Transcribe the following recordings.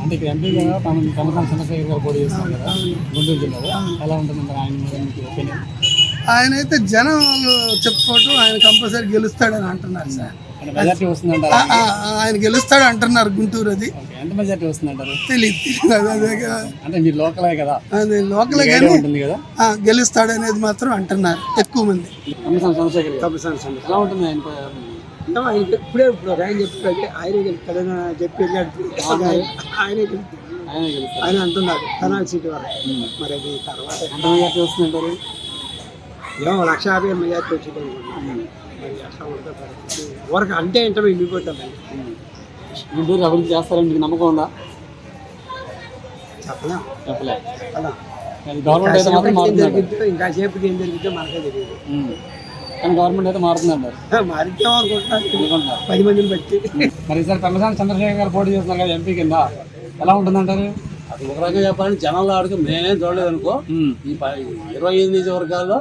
అంటే ఇక్కడ ఎంపీగా తమసాని చంద్రశేఖర్ గారు పోటీ చేస్తున్నారు కదా గుంటూరు జిల్లాలో, ఎలా ఉంటుందంటారు ఆయన మీద మీకు ఒపీనియన్? ఆయన అయితే జనం చెప్పుకోవటం ఆయన కంపల్సరీ గెలుస్తాడని అంటున్నారు సార్. మెజార్టీ వస్తుందంటారు? ఆయన గెలుస్తాడు అంటున్నారు గుంటూరు. అది ఎంత మెజార్టీ వస్తుందంటారు? తెలియదు. అంటే మీరు లోకలే కదా, అది లోకలే కానీ గెలుస్తాడు అనేది మాత్రం అంటున్నారు ఎక్కువ మంది. తమసాని చంద్రశేఖర్ ఎలా ఉంటుంది ఆయన? ఇప్పుడు ఆయన చెప్పాడు ఆయనే గెలుస్తాడని చెప్పి ఆయనే గెలుస్తాడు ఆయన అంటున్నారు కర్ణాటక సీటు వరకు. మరి అది తర్వాత ఎంత మెజార్టీ వస్తుందంటారు? ఏమో 150,000 మెజార్టీ వచ్చింది అనుకుంటున్నాను. మరి అట్లా ఉంటుంది పరిస్థితి వరకు అంటే ఏంటో వెళ్ళిపోతాం. గుంటూరు అభివృద్ధి చేస్తారని మీకు నమ్మకం ఉందా? చెప్పలే అలా గవర్నమెంట్ అయితే మాత్రం మారుతుంది, ఇంకా సేపటికి ఏం జరిగితే మనకే తెలియదు. కానీ గవర్నమెంట్ అయితే మారుతుంది అంటారు. మారిద్దాం అనుకుంటున్నారు 10 మందిని బట్టి. మరి ఈసారి తమసాని చంద్రశేఖర్ గారు పోటీ చేస్తున్నారు కదా ఎంపీ కింద, ఎలా ఉంటుందంటారు? అది ఒక రకంగా చెప్పాలంటే జనాల్లో ఆడికి మేమేం చూడలేదు అనుకో. ఈ 25 నియోజకవర్గాల్లో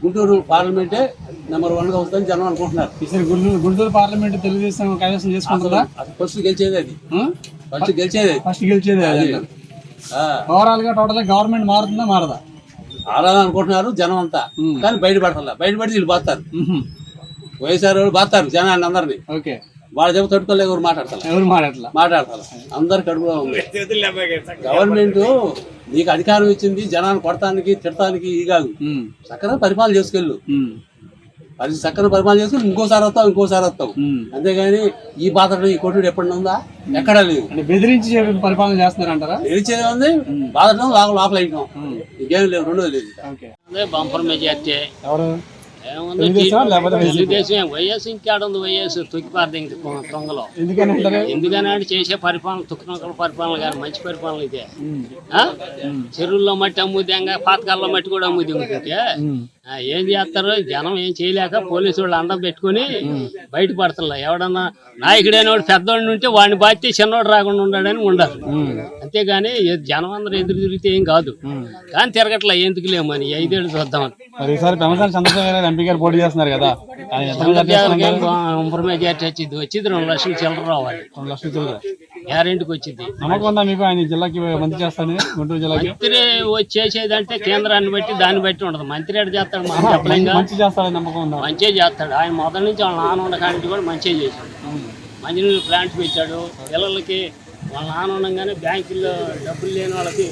గుంటూరు పార్లమెంటే నెంబర్ 1గా వస్తుందని జనం అనుకుంటున్నారు. ఈసారి గుంటూరు పార్లమెంట్ తెలుగుదేశం కైవసం చేసుకుంటుందా? అది ఫస్ట్ గెలిచేది, అది ఫస్ట్ గెలిచేది అది. ఓవరాల్ గా టోటల్ గవర్నమెంట్ మారుతుందా మారదా ఆరాధన అనుకుంటున్నారు జనం అంతా. కానీ బయటపడి వీళ్ళు బాస్తారు, వైఎస్ఆర్ వాళ్ళు బాస్తారు జనాన్ని అందరినీ. ఓకే, వాళ్ళ చెప్పు తట్టుకోలేక ఎవరు మాట్లాడతారు అందరు కడుపులో ఉంది. గవర్నమెంట్ నీకు అధికారం ఇచ్చింది జనాన్ని కొడటానికి తిడటానికి ఈ కాదు. చక్కగా పరిపాలన చేసుకెళ్ళు, చక్కగా పరిపాలన చేసుకుని ఇంకోసారి వస్తావు. అంతేగాని ఈ బాధలు ఈ కొట్టుడు ఎప్పుడు ఉందా? ఎక్కడా లేదు. బెదిరించి పరిపాలన చేస్తున్నారంటారా? బెదిరించేది ఉంది, బాధటం లోపల వేయటం, ఇంకేం లేదు, రెండోది లేదు. బంపర్ మెజార్టీ ఎవరు? తెలుగుదేశం. వైఎస్ ఇంకాడుంది, వైఎస్ తొక్కిపారది తొంగలో. ఎందుకని చేసే పరిపాలన తుక్కునొక్కల పరిపాలన కానీ మంచి పరిపాలన ఇదే. చెరువుల్లో మట్టి అమ్ముద్దాంగా పాతకాల్లో మట్టి కూడా అమ్ముద్దాంటే ఏం చేస్తారు? జనం ఏం చేయలేక పోలీసు వాళ్ళు అండం పెట్టుకుని బయటపడతలే. ఎవడన్నా నాయకుడైన వాడు పెద్దవాడిని ఉంటే వాడిని బాధ్యత చిన్నవాడు రాకుండా ఉండాడని ఉండరు. అంతేగాని జనం అందరూ ఎదురు తిరిగితే ఏం కాదు. కానీ తిరగట్లే ఎందుకు లేమని 5 ఏళ్ళు చూద్దామని. ఎంపీ గారు పోటీ చేస్తున్నారు కదా, మెజార్టీ వచ్చింది 2 లక్షలు చిల్లర రావాలి. 2 లక్షల చిల్లర గ్యారెంటీకి వచ్చింది. నమ్మకం ఉందా మీకు ఆయన జిల్లాకి మంత్రి చేస్తాను? గుంటూరు జిల్లాకి మంత్రి చేసేదంటే కేంద్రాన్ని బట్టి దాన్ని బట్టి ఉండదు. మంత్రి ఎడ చేస్తాడు మనం చెప్పలేం. మంచి చేస్తాడని నమ్మకం ఉందా? మంచిగా చేస్తాడు. ఆయన మొదటి నుంచి వాళ్ళ నాన్న ఉండకానికి కూడా మంచిగా చేశాడు. మంచినీళ్ళు ప్లాంట్ పెట్టాడు. పిల్లలకి వాళ్ళ నాన్న ఉండగానే బ్యాంకుల్లో డబ్బులు లేని వాళ్ళకి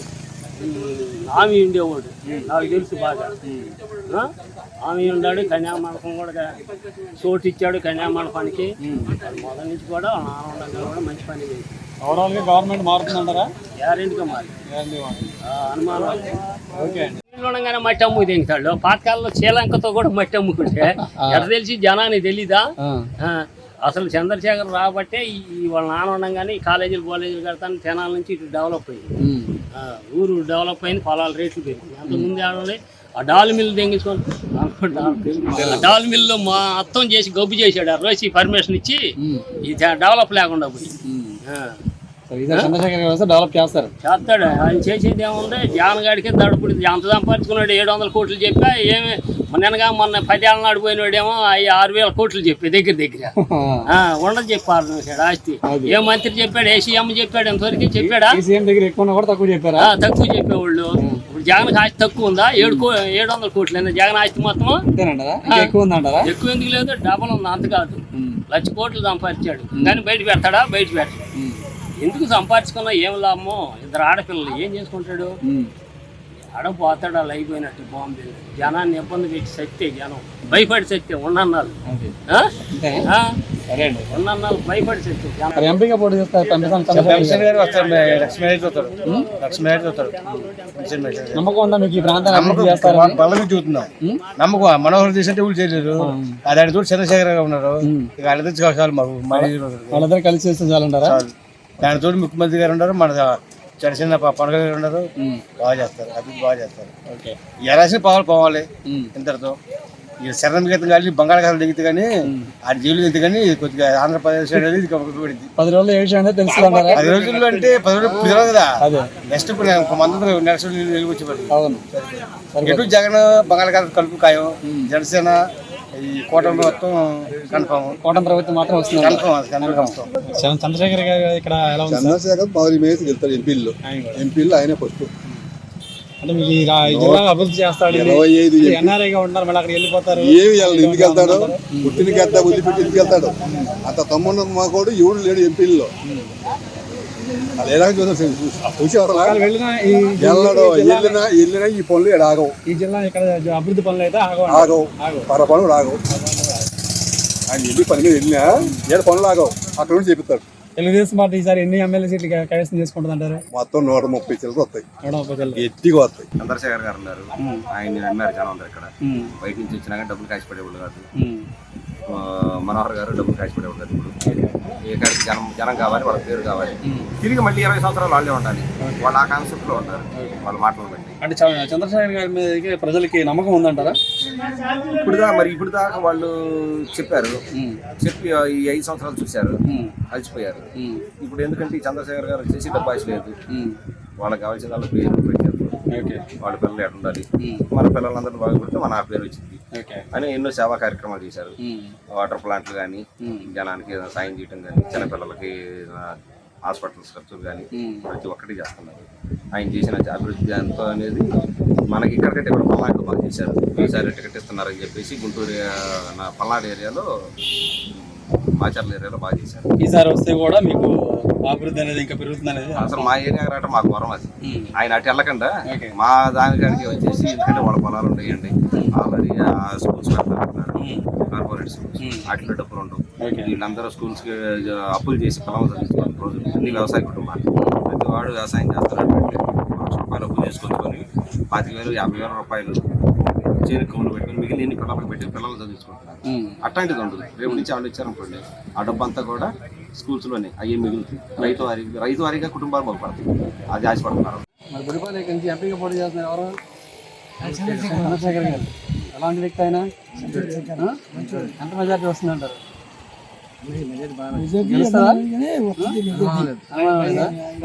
హామీ ఉండేవాడు. నాకు తెలుసు బాగా. హామీ ఉన్నాడు. కన్యామండపం కూడా చోటు ఇచ్చాడు కన్యామండపానికి. మొదటి నుంచి కూడా వాళ్ళ నాన్న ఉండగా కూడా మంచి పని చేశాడు. ఓవరాల్ గా గవర్నమెంట్ మారుతుందంటారా? గ్యారెంటీగా మారి అనుమానం. ఉండగానే మట్టి అమ్ముకు దింగుతాడు. పాతకాలంలో శ్రీలంకతో కూడా మట్టి అమ్ముకుంటే ఎక్కడ తెలిసి జనానికి తెలీదా? అసలు చంద్రశేఖర్ రాబట్టే వాళ్ళ నాన్న ఉండగానే ఈ కాలేజీలు కడతాను తెనాల నుంచి ఇటు డెవలప్ అయ్యింది. ఊరు డెవలప్ అయింది, పొలాల రేట్లు పెరిగింది. అంతకుముందు ఆడలే ఆ డాల్ మిల్లు తెంగించుకొని డాల్ మిల్లు మొత్తం చేసి గబ్బు చేశాడు. రోసి పర్మిషన్ ఇచ్చి ఇది డెవలప్ లేకుండా పోయి. డెవలప్ చేస్తాడు. ఆయన చేసేది ఏముంది? జానగాడికి దడుపుడు ఎంత సంపాదించుకున్నాడు? 700 కోట్లు చెప్పా. ఏమి మొన్న 10 ఏళ్ళ నాడు పోయినాడేమో 6,000 కోట్లు చెప్పి దగ్గర ఉండదు చెప్పారు ఆస్తి. ఏ మంత్రి చెప్పాడు? ఏ సీఎం చెప్పాడు? ఎంతవరకు చెప్పాడా? తక్కువ చెప్పేవాళ్ళు. ఇప్పుడు జగన్ ఆస్తి తక్కువ ఉందా? 700 కోట్లు జగన్ ఆస్తి మొత్తం ఎక్కువ ఉందంటారా? ఎక్కువ ఎందుకు లేదు, డబల్ ఉంది. అంత కాదు, 1,00,000 కోట్లు సంపాదించాడు. కానీ బయట పెడతాడా? బయట పెట్టాడు. ఎందుకు సంపాదించుకున్నా ఏం లాభమో? 2 ఆడపిల్లలు ఏం చేసుకుంటాడు? ఆడపోతాడు. అలా అయిపోయినట్టు బాంబే జనాన్ని ఇబ్బంది పెట్టి సత్తే, జనం భయపడి సత్తే. ఉన్నన్నాళ్ళు భయపడి సత్తే. ఎంపీగా పోటీ చేస్తారు నమ్మకం ఉందా మీకు? ఈ ప్రాంతాన్ని చూస్తున్నాం. నమ్మకం మనోహర్ చేసినట్టు ఊళ్ళు చేయలేదు. అది చూడు చంద్రశేఖర్ గారు ఉన్నారు. ఇక వాళ్ళిద్దరు మాకు వాళ్ళిద్దరు కలిసి చేస్తే చాలంటారా? దాని తోటి ముఖ్యమంత్రి గారు ఉన్నారు, మన చిన్న పవన్ గారు ఉన్నారు. బాగా చేస్తారు, అభివృద్ధి బాగా చేస్తారు. ఎలాసిన పోవాలి ఇంతటితో. ఇక శరణం గీతం కానీ బంగాళాఖాతం దిగితే కానీ ఆ జీవులు దిగితే కానీ కొద్దిగా ఆంధ్రప్రదేశ్ అనేది 10 రోజులు ఏ విషయం తెలుసు. 10 రోజుల్లో అంటే 10 రోజులు కుదరదు కదా. నెక్స్ట్ ఇప్పుడు మంది నెక్స్ట్ నిలువచ్చేవారు. ఎటు జగన్ బంగాళాఖాతం కలుపు ఖాయం. జనసేన ఈ కూటమి మొత్తం కన్ఫర్మ్. కూటమి ప్రభుత్వం మాత్రం వస్తుంది. చంద్రశేఖర్ గారు ఇక్కడ ఎలా ఉంది? చంద్రశేఖర్ పవర్ మేసి గెలుతాడు ఎంపీలు ఆయనే ఫస్ట్. అంటే మీకు ఈ జిల్లా అభివృద్ధి చేస్తాడు. 25 ఎన్ఆర్ఐగా ఉంటారు, మళ్ళీ అక్కడ వెళ్ళిపోతారు. ఏమి ఎందుకు వెళ్తాడు? పుట్టిన గద్ద బుద్ధి పెట్టి ఎందుకు వెళ్తాడు? అంత తమ్ముడు మా కూడా ఎవడు లేడు ఎంపీల్లో. అది చూసేవారు వెళ్ళినా ఈ పనులు ఆగవు. ఈ జిల్లా ఇక్కడ అభివృద్ధి పనులు అయితే ఆగవు, పర పనులు ఆగవు. ఆయన ఎన్ని పని మీద వెళ్ళినా ఏడు పనులు ఆగవు, అక్కడ నుంచి చెప్తాడు. తెలుగుదేశం పార్టీ ఈసారి ఎన్ని ఎమ్మెల్యే సీట్లు కైవసం చేసుకుంటుంది అంటారు? మొత్తం 130 చిల్లర వస్తాయి, 130 ఎత్తిగా వస్తాయి. చంద్రశేఖర్ గారు ఉన్నారు, ఆయన నమ్మారు జనం అందరు. ఇక్కడ బయట నుంచి వచ్చినా కానీ డబ్బులు కాసి పడేవాళ్ళు కాదు. మనోహర్ గారు డబ్బులు కాసి పడేవాళ్ళు కాదు. ఇప్పుడు ఏ కాడికి జనం కావాలి, వాళ్ళ పేరు కావాలి. తిరిగి మళ్ళీ 20 సంవత్సరాలు వాళ్ళే ఉండాలి. వాళ్ళు ఆ కాన్సెప్ట్ లో ఉంటారు, వాళ్ళ మాటలు బట్టి. అంటే చంద్రశేఖర్ గారి మీద ప్రజలకి నమ్మకం ఉందంటారా? ఇప్పుడు దాకా వాళ్ళు చెప్పారు, చెప్పి ఈ 5 సంవత్సరాలు చూశారు, అలసిపోయారు. ఇప్పుడు ఎందుకంటే ఈ చంద్రశేఖర్ గారు వచ్చేసి డబ్బు ఆశ లేదు. వాళ్ళకి కావాల్సిన వాళ్ళ పేరు పెట్టారు. వాళ్ళ పిల్లలు ఎట్లా ఉండాలి, మన పిల్లలందరూ బాగుపడితే మన ఆ పేరు వచ్చింది అని ఎన్నో సేవా కార్యక్రమాలు చేశారు. వాటర్ ప్లాంట్లు కానీ, జనానికి సాయం చేయడం కానీ, చిన్నపిల్లలకి హాస్పిటల్స్ ఖర్చులు కానీ ప్రతి ఒక్కటి చేస్తున్నారు. ఆయన చేసిన అభివృద్ధి ఎంతో అనేది మనకి ఇక్కడ కంటే కూడా పల్నాడులో బాగా చేశారు. ఈసారి టికెట్ ఇస్తున్నారని చెప్పేసి గుంటూరు పల్నాడు ఏరియాలో, మాచర్ల ఏరియాలో బాగా చేశారు. ఈసారి వస్తే కూడా మీకు అభివృద్ధి అనేది ఇంకా పెరుగుతుంది అనేది అసలు మా ఏరియా రావటం మాకు వరం. అది ఆయన అటు వెళ్ళకుండా మా దానికి వచ్చేసి, ఎందుకంటే వాళ్ళ పొలాలు ఉంటాయండి, ఆల్రెడీ స్కూల్స్ పెడతారు, కార్పొరేట్ స్కూల్స్, వాటిలో డబ్బులు ఉండవు. వీళ్ళందరూ స్కూల్స్కి అప్పులు చేసి పొలం చదివిస్తున్నారు రోజు. అన్ని వ్యవసాయ కుటుంబాలు, ప్రతి వాడు వ్యవసాయం చేస్తున్నట్టు రూపాయలు అప్పులు చేసుకొని 25,000 50,000 రూపాయలు చేను కమ్ములు పెట్టుకుని మిగిలిన ఎన్ని పిల్లలకు పెట్టి పిల్లలు చదివించుకుంటున్నారు. అట్లాంటిది ఉండదు. రేపు నుంచి వాళ్ళు ఇచ్చారనుకోండి, ఆ డబ్బు అంతా కూడా స్కూల్స్లోనే అయ్యే మిగులుతుంది. రైతు వారీగా కుటుంబాలు బాగుపడుతుంది. అది ఆశపడుతున్నారు. మరి బుడిపాలెం నుంచి ఎంపీగా పోటీ చేస్తున్నారు ఎవరు? చంద్రశేఖర్ గారు. ఎలాంటి వ్యక్తి అయినా ఎంత మెజార్టీ వస్తుందంటారు?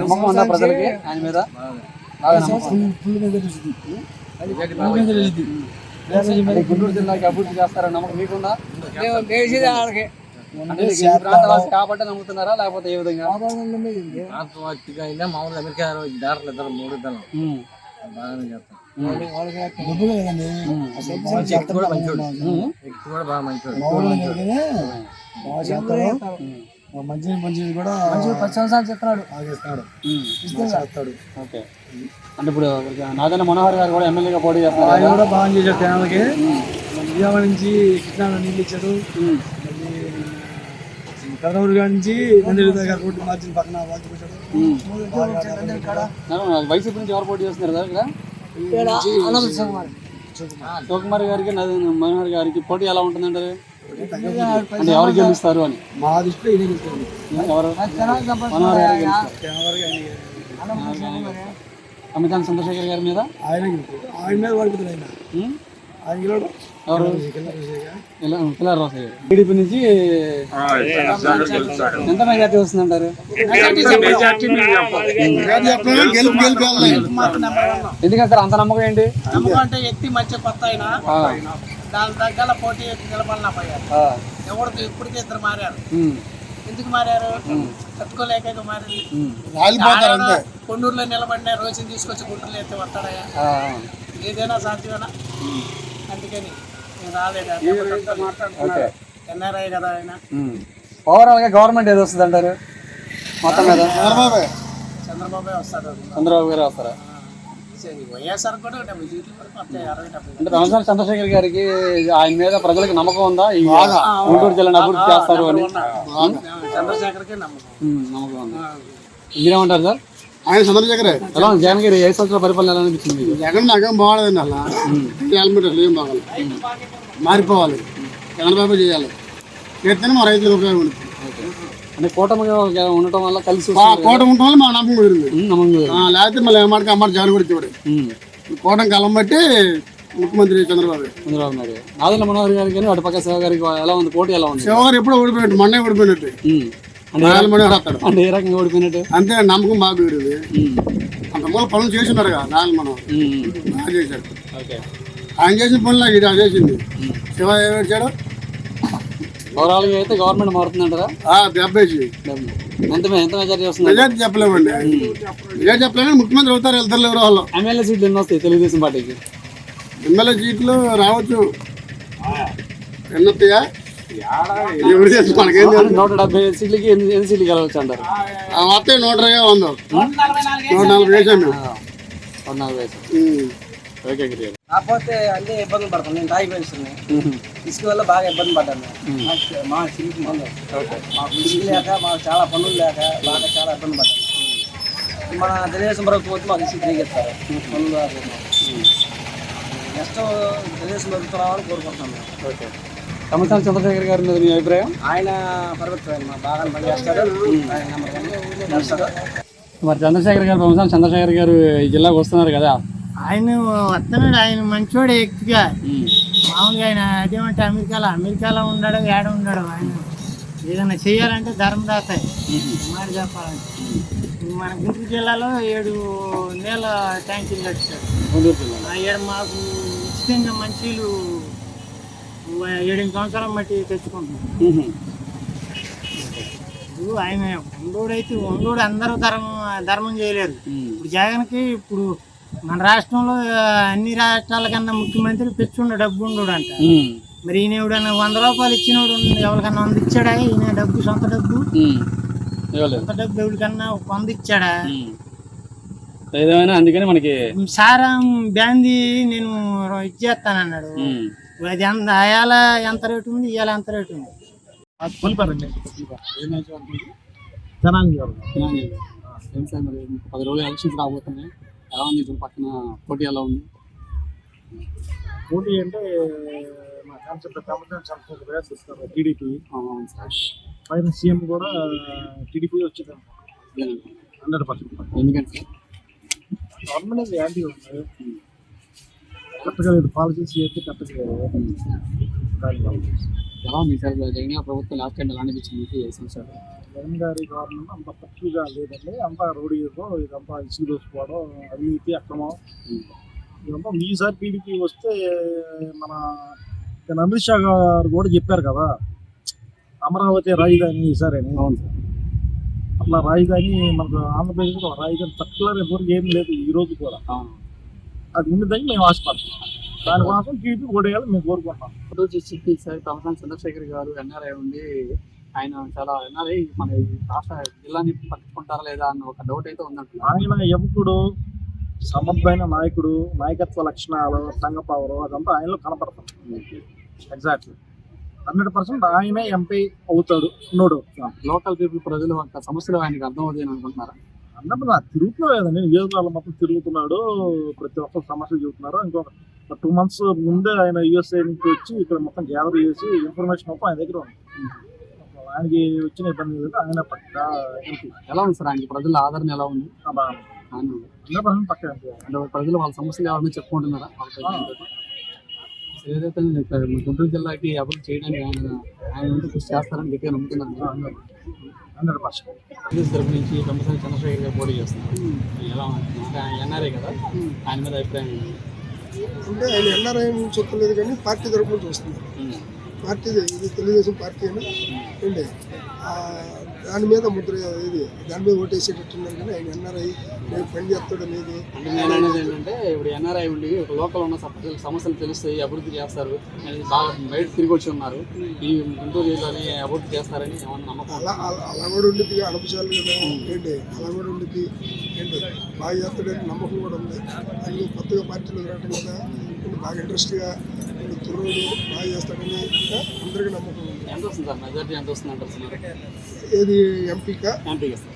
నమ్మకం ఉందా ప్రజలకి ఆయన మీద? గుంటూరు జిల్లాకి అభివృద్ధి చేస్తారని నమ్మకం మీకుందా? కాబట్టి నమ్ముతున్నారా, లేకపోతే ఏ విధంగా? మామూలుగా అమెరికా డాక్టర్లు ఇద్దరు 3 ఇద్దరు బాగానే చేస్తాం. వ్యక్తి కూడా మంచోడు, వ్యక్తి కూడా బాగా మంచోడు. మంచి కూడా 10 సంవత్సరాలు చెప్తున్నాడు. ఓకే. అంటే ఇప్పుడు నాదన్న మనోహర్ గారు కూడా ఎమ్మెల్యేగా పోటీ చేస్తారు. ఆయన కూడా బాగా చేశాడు. జనాలకి విజయవాడ నుంచి కృష్ణా నీళ్ళు ఇచ్చాడు. కర్నూలు గారి నుంచి రోడ్డు మార్చిన పక్కన వైసీపీ నుంచి ఎవరు పోటీ చేస్తున్నారు కదా ఇక్కడ? శివకుమార్ గారికి మనోహర్ గారికి పోటీ ఎలా ఉంటుందంటారు? అంటే ఎవరు గెలుస్తారు అని మా దృష్టిలో ఎవరు? మనోహర్ గారు గెలుస్తారు. అమితాన్ చంద్రశేఖర్ గారి మీద ఆయన మీద పడిపోతుంది. ఆయన గెలవడం ఎవరు? పిల్లర్ రాసయ్య గారు. టీడీపీ నుంచి ఎంత మెజార్టీ వస్తుందంటారు? ఎందుకంటే అంత నమ్మకం ఏంటి? నమ్మకం అంటే వ్యక్తి మంచి కొత్త అయినా దాని తగ్గల పోటీ నిలబడిపోయారు. ఎవరికి ఇప్పటికే 2 మారారు. ఎందుకు మారారు? తట్టుకోలేక మారింది. కొండూరులో నిలబడిన రోజుని తీసుకొచ్చి గుంటూరులో ఎత్తి వస్తాడయా? ఏదైనా సాధ్యమేనా? అందుకని నేను రాలేదు. ఎన్ఆర్ఐ కదా ఆయన. ఓవరాల్ గా గవర్నమెంట్ ఏది వస్తుంది అంటారు మొత్తం మీద? చంద్రబాబు వస్తాడు. చంద్రబాబు గారు వస్తారా? వైఎస్ఆర్ కూడా 70 సీట్లు వరకు వస్తాయి. 60-70. అంటే రంజాన్ చంద్రశేఖర్ గారికి ఆయన మీద ప్రజలకు నమ్మకం ఉందా? ఈ గుంటూరు జిల్లాను అభివృద్ధి చేస్తారు అని చంద్రశేఖర్కే నమ్మకం ఉంది. మీరేమంటారు సార్? ఆయన చంద్రశేఖరే. ఎలా జగన్ గారి 5 సంవత్సరాల పరిపాలన ఎలా అనిపించింది? జగన్ నాకేం బాగాలేదండి. అలా హెల్మెట్ ఏం బాగాలి, మారిపోవాలి, చంద్రబాబు చేయాలి, చేస్తేనే మా రైతులకు ఉపయోగం ఉంటుంది. అంటే కూటమి ఉండటం వల్ల కలిసి కూటమి ఉండటం వల్ల మా నమ్మకం కుదిరింది. లేకపోతే మళ్ళీ ఏమాటకి అమ్మాట జగన్ కూడా ఇచ్చేవాడు. కూటమి కాలం బట్టి ముఖ్యమంత్రి చంద్రబాబు నాయుడు. నాదెండ్ల మనోహర్ గారికి కానీ అటు పక్క శివ గారికి ఎలా ఉంది? పోటీ ఎలా ఉంది? శివ గారు ఎప్పుడో ఓడిపోయినట్టు, మొన్నే ఓడిపోయినట్టు. అంటే ఏ రకంగా ఓడిపోయినట్టు? అంతే, నమ్మకం బాగా కుదిరింది. అంత మూల పనులు చేసి ఉన్నారు కదా నాయన మనోహర్, బాగా చేశాడు. ఆయన చేసిన పనులు ఇది చేసింది. శివ ఏం చేశాడు? ఓవరాల్ గా అయితే గవర్నమెంట్ మారుతుందంటారా? 70 ఎంత మెజారిటీ వస్తుంది? మెజార్టీ చెప్పలేమండి, మెజార్టీ చెప్పలేము. ముఖ్యమంత్రి అవుతారు, వెళ్తారు ఎవరో వాళ్ళు. ఎమ్మెల్యే సీట్లు ఎన్ని వస్తాయి తెలుగుదేశం పార్టీకి? ఎమ్మెల్యే సీట్లు రావచ్చు, ఎన్నొస్తాయా ఎవరు తెలుసు, మనకేం తెలుసు. 175 సీట్లకి ఎన్ని సీట్లు గెలవచ్చు అంటారు? వస్తాయి 120 140 వేసాం మేము. 140. ఓకే గిరి. కాకపోతే అన్ని ఇబ్బందులు పడతాం. నేను తాగి పెంచుతున్నాను, ఇసుక వల్ల బాగా ఇబ్బంది పడ్డాను. మా సిరికి మందు మాకు ఇసుక లేక, మాకు చాలా పనులు లేక బాగా చాలా ఇబ్బంది పడ్డాను. మన తెలుగుదేశం ప్రభుత్వం వచ్చి మాకు ఇసుక తిరిగిస్తారు పనులు. నెక్స్ట్ తెలుగుదేశం ప్రభుత్వం రావాలని కోరుకుంటున్నాను. ఓకే. తమ్మసాని చంద్రశేఖర్ గారి మీద మీ అభిప్రాయం? ఆయన పరిమితం బాగా పనిచేస్తాడు, ఆయన నెంబర్ 1 చేస్తాడు. మరి చంద్రశేఖర్ గారు, తమ్మసాని చంద్రశేఖర్ గారు ఈ జిల్లాకు వస్తున్నారు కదా, ఆయన వస్తున్నాడు. ఆయన మంచోడే వ్యక్తిగా. మామూలుగా ఆయన అదేమంటే అమెరికాలో ఉన్నాడు, ఏడ ఉన్నాడు. ఆయన ఏదైనా చేయాలంటే ధర్మదాత మాట చెప్పాలంటే. మన గుంటూరు జిల్లాలో 7 నీళ్ళ ట్యాంకీలు కట్టాడు. ఏడు మాకు ఉచితంగా మంచిలు 7 సంవత్సరాల మట్టి తెచ్చుకుంటున్నాం. ఇప్పుడు ఆయన ఉండోడు అందరూ ధర్మం చేయలేరు. ఇప్పుడు జగన్కి ఇప్పుడు మన రాష్ట్రంలో అన్ని రాష్ట్రాల కన్నా ముఖ్యమంత్రి పెచ్చుండ డబ్బు ఉండడు అంట. మరి ఈయన ఎవడన్నా 100 రూపాయలు ఇచ్చినోడు ఎవరికన్నా 100 ఇచ్చాడా? ఈయన డబ్బు సొంత డబ్బు ఎవరికన్నా 100 ఇచ్చాడా? అందుకని మనకి సారం బ్యాంది నేను ఇచ్చేస్తానన్నాడు. అది అయాల ఎంత రేటు ఉంది, ఇవాళ ఎంత రేటు ఉంది? 10 రోజులు ఎలక్షన్స్ రాబోతున్నాయి. ఎలా ఉంది ఇప్పుడు పక్కన పోటీ? ఎలా ఉంది పోటీ అంటే మా కాన్సెప్ట్ తమ్మసాని టీడీపీ పైన సీఎం కూడా టీడీపీ వచ్చింది 100%. ఎందుకంటే గవర్నమెంట్ యాంటీ ఉంది, కరెక్ట్గా లేదు. పాలసీస్ అయితే కరెక్ట్గా ఎలా ఉంది సార్ జగన్ గారి ప్రభుత్వం లాస్ట్ టైం ఎలా అనిపించింది? జగన్ గారి గవర్నమెంట్ అంత తక్కువగా లేదండి. అంతా రోడ్డు ఇదంతా ఇసుకు దోసుకోవడం, అవినీతి, అక్రమం ఇదంతా. ఈసారి టీడీపీ వస్తే మన అమిత్ షా గారు కూడా చెప్పారు కదా, అమరావతి రాజధాని ఈసారి అని. అట్లా రాజధాని మనకు ఆంధ్రప్రదేశ్లో రాజధాని తక్కువ ఎవరికి ఏం లేదు ఈ రోజు కూడా. అది ఉన్నదని మేము ఆశపడతాం. దానికోసం టీడీపీ ఓడేయాలని మేము కోరుకుంటాం. తమ్మసాని చంద్రశేఖర్ గారు ఎన్ఆర్ఐ ఉండి ఆయన చాలా ఎన్ఆర్ఐ మన రాష్ట్ర జిల్లాని పట్టుకుంటారా లేదా అన్న ఒక డౌట్ అయితే ఉందంట. ఆయన యువకుడు, సమర్థమైన నాయకుడు, నాయకత్వ లక్షణాలు, సంఘ పవర్ అదంతా ఆయనలో కనపడతాం. ఎగ్జాక్ట్లీ 100% ఆయనే ఎంపీ అవుతాడు. లోకల్ పీపుల్ ప్రజలు సమస్యలు ఆయనకు అర్థం అవుతాయని అనుకుంటున్నారా? అన్నప్పుడు తిరుగుతున్నాడు కదండి, నియోజకవర్గం మొత్తం తిరుగుతున్నాడు, ప్రతి ఒక్కరు సమస్యలు చెబుతున్నారు. ఇంకొక 2 months ముందే ఆయన యూఎస్ఏ నుంచి వచ్చి ఇక్కడ మొత్తం గ్యాదర్ చేసి ఇన్ఫర్మేషన్ మొత్తం ఆయన దగ్గర ఉంది. ఆయనకి వచ్చిన ఇబ్బంది లేదు. ఆయన పక్క ఎంపీ. ఎలా ఉంది సార్ ఆయనకి ప్రజల ఆదరణ ఎలా ఉంది? 100% పక్క ఎంపీ. అంటే ప్రజలు వాళ్ళ సమస్యలు ఎవరైనా చెప్పుకుంటున్నారా? ఏదైతే గుంటూరు జిల్లాకి అభివృద్ధి చేయడానికి ఆయన కృషి చేస్తారని గట్టిగా నమ్ముతున్నారు. 100% తరపు నుంచి తమ్మసాని చంద్రశేఖర్ గారు పోటీ చేస్తున్నారు. ఎలా ఎన్ఆర్ఐ కదా, ఆయన మీద అభిప్రాయం అంటే ఆయన ఎన్ఆర్ఐ నుంచి చెప్పలేదు కానీ పార్టీ తరపు నుంచి వస్తున్నారు. పార్టీ ఇది తెలుగుదేశం పార్టీ అని అండి, దాని మీద ముద్ర ఇది, దాని మీద ఓటేసేటట్టున్నారు. కానీ ఆయన ఎన్ఆర్ఐ పని చేస్తాడు లేదు. నేను అనేది ఏంటంటే ఇప్పుడు ఎన్ఆర్ఐ ఉండి లోకల్ ఉన్న సమస్యలు తెలుస్తాయి, అభివృద్ధి చేస్తారు, బాగా బయట తిరిగి వచ్చి ఉన్నారు, ఈ గుంటూరు జిల్లాని అభివృద్ధి చేస్తారని ఏమన్నా నమ్మకం? అలా కూడా ఉండిద్ది, అనుభవాలు కదా ఏంటి, అలా కూడా ఉండిద్ది ఏంటి, బాగా చేస్తాడని నమ్మకం కూడా ఉంది. అందులో కొత్తగా పార్టీలో రావటం కదా బాగా ఇంట్రెస్ట్గా తుర్రోడు బాగా చేస్తాడని అందరికీ నమ్మకం ఉంది. ఎంత వస్తుంది సార్ మెజారిటీ? ఎంత వస్తుంది అంటారు? ఏది ఎంపీకా? ఎంపీగా సార్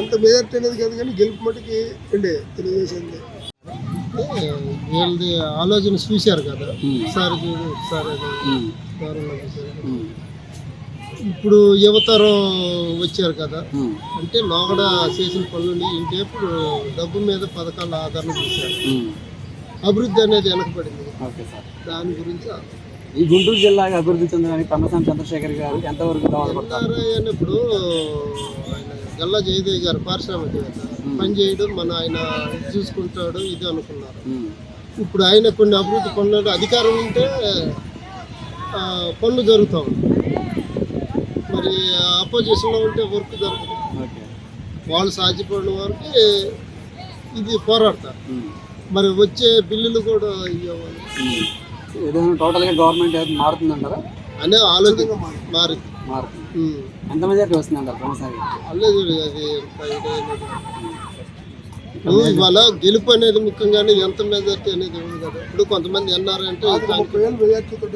ఎంత మెజారిటీ అనేది కాదు కానీ గెలుపు మటుకి అండి తెలియజేసింది. వీళ్ళది ఆలోచన చూశారు కదా సార్, ఇప్పుడు యువతరం వచ్చారు కదా, అంటే లోగడ చేసిన పనులు ఇంకేపు డబ్బు మీద పథకాల ఆధారణ చూశారు. అభివృద్ధి అనేది వెనకబడింది. దాని గురించి ఈ గుంటూరు జిల్లాకి అభివృద్ధి చెందడానికి తమ్మసాని చంద్రశేఖర్ గారు ఎంతవరకు దోహదపడతారు? ఇప్పుడు గల్లా జయదేవ్ గారు పారిశ్రామికవేత్త పని చేయడం, మన ఆయన చూసుకుంటాడు ఇది అనుకున్నారు. ఇప్పుడు ఆయన కొన్ని అభివృద్ధి పనులు అధికారం ఉంటే పనులు జరుగుతూ ఉంటాయి. మరి అపోజిషన్లో ఉంటే వర్క్ జరుగుతుంది. ఓకే. వాళ్ళు సాధ్యపడిన వరకు ఇది పోరాడతారు. మరి వచ్చే బిల్లులు కూడా ఇవ్వాలి ఏదైనా టోటల్గా గవర్నమెంట్ ఏదైనా మారుతుందంటారా? అనే ఆలోచన మారింది. మారుతుంది. ఎంత మెజారిటీ వస్తుందంటారు కొనసాగి? అలేదు అది ఇవాళ గెలుపు అనేది ముఖ్యంగానే ఎంత మెజార్టీ అనేది ఉంది కదా. ఇప్పుడు కొంతమంది ఎన్ఆర్ అంటే 30,000 మెజార్టీతో